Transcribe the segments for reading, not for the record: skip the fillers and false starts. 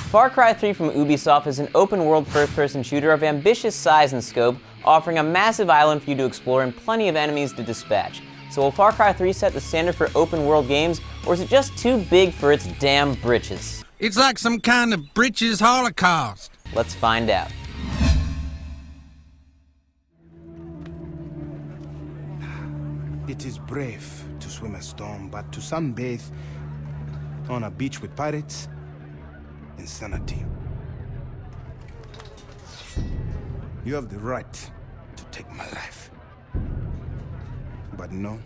Far Cry 3 from Ubisoft is an open-world first-person shooter of ambitious size and scope, offering a massive island for you to explore and plenty of enemies to dispatch. So will Far Cry 3 set the standard for open-world games, or is it just too big for its damn britches? It's like some kind of britches holocaust. Let's find out. It is brave to swim a storm, but to sunbathe on a beach with pirates, insanity. You have the right to take my life. But no,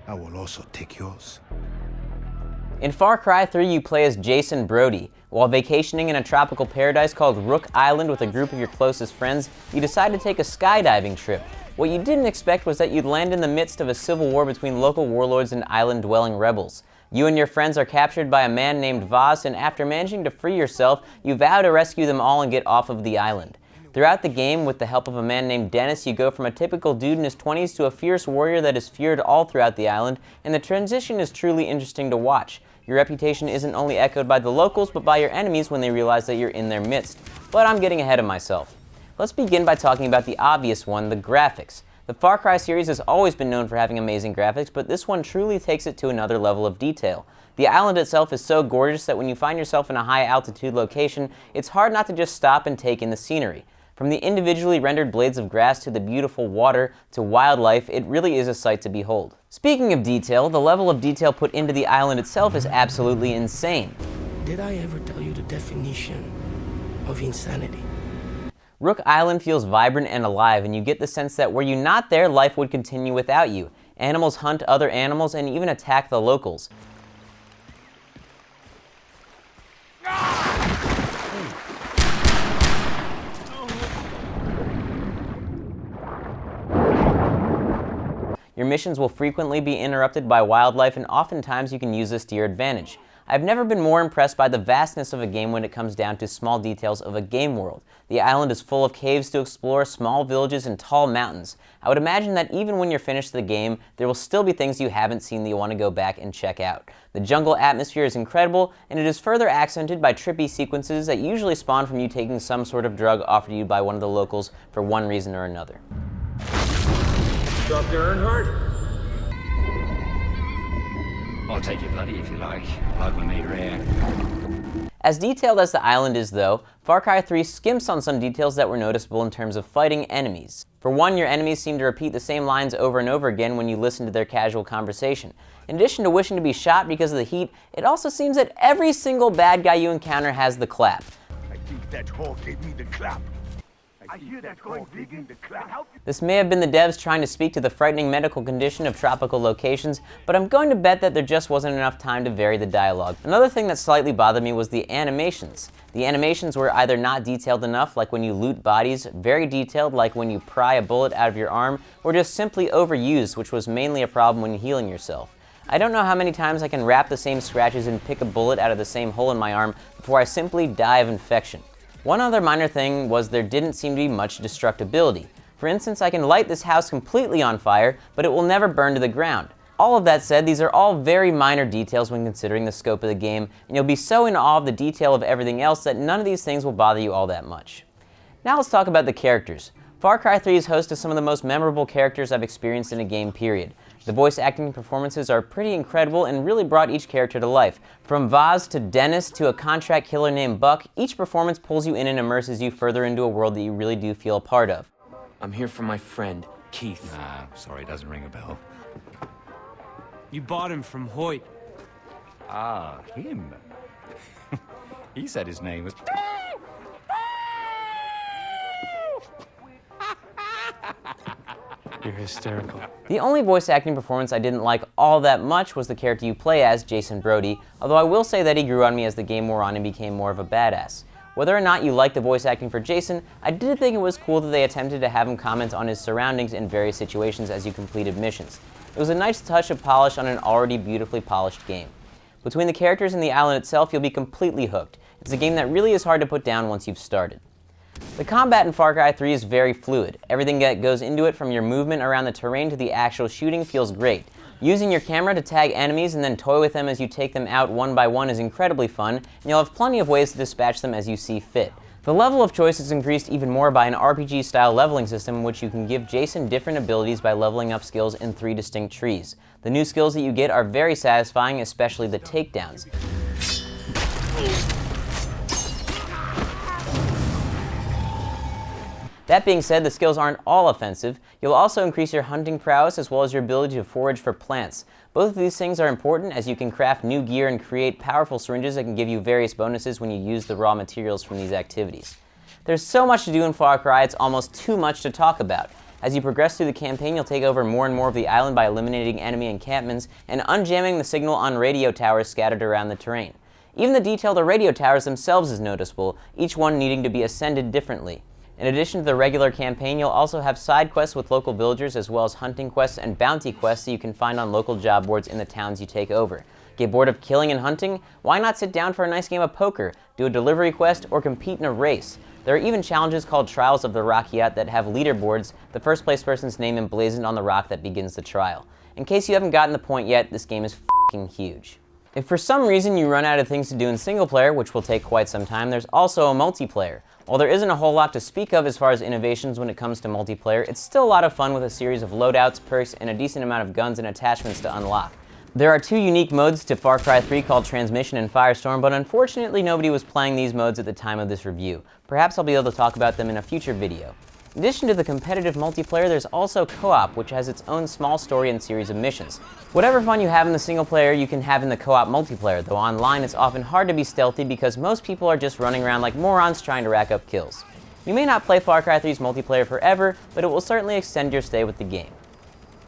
I will also take yours. In Far Cry 3, you play as Jason Brody. While vacationing in a tropical paradise called Rook Island with a group of your closest friends, you decide to take a skydiving trip. What you didn't expect was that you'd land in the midst of a civil war between local warlords and island-dwelling rebels. You and your friends are captured by a man named Vaz, and after managing to free yourself, you vow to rescue them all and get off of the island. Throughout the game, with the help of a man named Dennis, you go from a typical dude in his 20s to a fierce warrior that is feared all throughout the island, and the transition is truly interesting to watch. Your reputation isn't only echoed by the locals, but by your enemies when they realize that you're in their midst. But I'm getting ahead of myself. Let's begin by talking about the obvious one, the graphics. The Far Cry series has always been known for having amazing graphics, but this one truly takes it to another level of detail. The island itself is so gorgeous that when you find yourself in a high-altitude location, it's hard not to just stop and take in the scenery. From the individually rendered blades of grass to the beautiful water to wildlife, it really is a sight to behold. Speaking of detail, the level of detail put into the island itself is absolutely insane. Did I ever tell you the definition of insanity? Rook Island feels vibrant and alive, and you get the sense that were you not there, life would continue without you. Animals hunt other animals and even attack the locals. Your missions will frequently be interrupted by wildlife, and oftentimes you can use this to your advantage. I've never been more impressed by the vastness of a game when it comes down to small details of a game world. The island is full of caves to explore, small villages, and tall mountains. I would imagine that even when you're finished the game, there will still be things you haven't seen that you want to go back and check out. The jungle atmosphere is incredible, and it is further accented by trippy sequences that usually spawn from you taking some sort of drug offered to you by one of the locals for one reason or another. Dr. Earnhardt? I'll take your buddy if you like we made rare. As detailed as the island is though, Far Cry 3 skimps on some details that were noticeable in terms of fighting enemies. For one, your enemies seem to repeat the same lines over and over again when you listen to their casual conversation. In addition to wishing to be shot because of the heat, it also seems that every single bad guy you encounter has the clap. I think that hawk gave me the clap. I hear that going vegan. This may have been the devs trying to speak to the frightening medical condition of tropical locations, but I'm going to bet that there just wasn't enough time to vary the dialogue. Another thing that slightly bothered me was the animations. The animations were either not detailed enough, like when you loot bodies, very detailed, like when you pry a bullet out of your arm, or just simply overused, which was mainly a problem when healing yourself. I don't know how many times I can wrap the same scratches and pick a bullet out of the same hole in my arm before I simply die of infection. One other minor thing was there didn't seem to be much destructibility. For instance, I can light this house completely on fire, but it will never burn to the ground. All of that said, these are all very minor details when considering the scope of the game, and you'll be so in awe of the detail of everything else that none of these things will bother you all that much. Now let's talk about the characters. Far Cry 3 is host to some of the most memorable characters I've experienced in a game, period. The voice acting performances are pretty incredible and really brought each character to life. From Vaz to Dennis to a contract killer named Buck, each performance pulls you in and immerses you further into a world that you really do feel a part of. I'm here for my friend, Keith. Sorry, doesn't ring a bell. You bought him from Hoyt. Ah, him. He said his name was... You're hysterical. The only voice acting performance I didn't like all that much was the character you play as, Jason Brody, although I will say that he grew on me as the game wore on and became more of a badass. Whether or not you like the voice acting for Jason, I did think it was cool that they attempted to have him comment on his surroundings in various situations as you completed missions. It was a nice touch of polish on an already beautifully polished game. Between the characters and the island itself, you'll be completely hooked. It's a game that really is hard to put down once you've started. The combat in Far Cry 3 is very fluid. Everything that goes into it, from your movement around the terrain to the actual shooting, feels great. Using your camera to tag enemies and then toy with them as you take them out one by one is incredibly fun, and you'll have plenty of ways to dispatch them as you see fit. The level of choice is increased even more by an RPG-style leveling system in which you can give Jason different abilities by leveling up skills in 3 distinct trees. The new skills that you get are very satisfying, especially the takedowns. That being said, the skills aren't all offensive. You'll also increase your hunting prowess as well as your ability to forage for plants. Both of these things are important as you can craft new gear and create powerful syringes that can give you various bonuses when you use the raw materials from these activities. There's so much to do in Far Cry, it's almost too much to talk about. As you progress through the campaign, you'll take over more and more of the island by eliminating enemy encampments and unjamming the signal on radio towers scattered around the terrain. Even the detail of the radio towers themselves is noticeable, each one needing to be ascended differently. In addition to the regular campaign, you'll also have side quests with local villagers as well as hunting quests and bounty quests that you can find on local job boards in the towns you take over. Get bored of killing and hunting? Why not sit down for a nice game of poker, do a delivery quest, or compete in a race? There are even challenges called Trials of the Rock Yacht that have leaderboards, the first place person's name emblazoned on the rock that begins the trial. In case you haven't gotten the point yet, this game is f***ing huge. If for some reason you run out of things to do in single player, which will take quite some time, there's also a multiplayer. While there isn't a whole lot to speak of as far as innovations when it comes to multiplayer, it's still a lot of fun with a series of loadouts, perks, and a decent amount of guns and attachments to unlock. There are 2 unique modes to Far Cry 3 called Transmission and Firestorm, but unfortunately nobody was playing these modes at the time of this review. Perhaps I'll be able to talk about them in a future video. In addition to the competitive multiplayer, there's also co-op, which has its own small story and series of missions. Whatever fun you have in the single player, you can have in the co-op multiplayer, though online it's often hard to be stealthy because most people are just running around like morons trying to rack up kills. You may not play Far Cry 3's multiplayer forever, but it will certainly extend your stay with the game.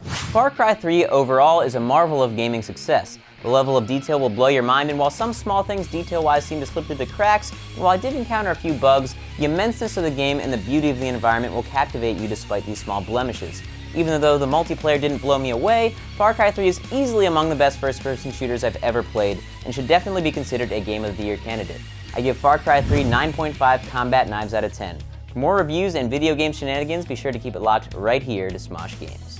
Far Cry 3 overall is a marvel of gaming success. The level of detail will blow your mind, and while some small things detail-wise seem to slip through the cracks, and while I did encounter a few bugs, the immenseness of the game and the beauty of the environment will captivate you despite these small blemishes. Even though the multiplayer didn't blow me away, Far Cry 3 is easily among the best first-person shooters I've ever played, and should definitely be considered a Game of the Year candidate. I give Far Cry 3 9.5 combat knives out of 10. For more reviews and video game shenanigans, be sure to keep it locked right here to Smosh Games.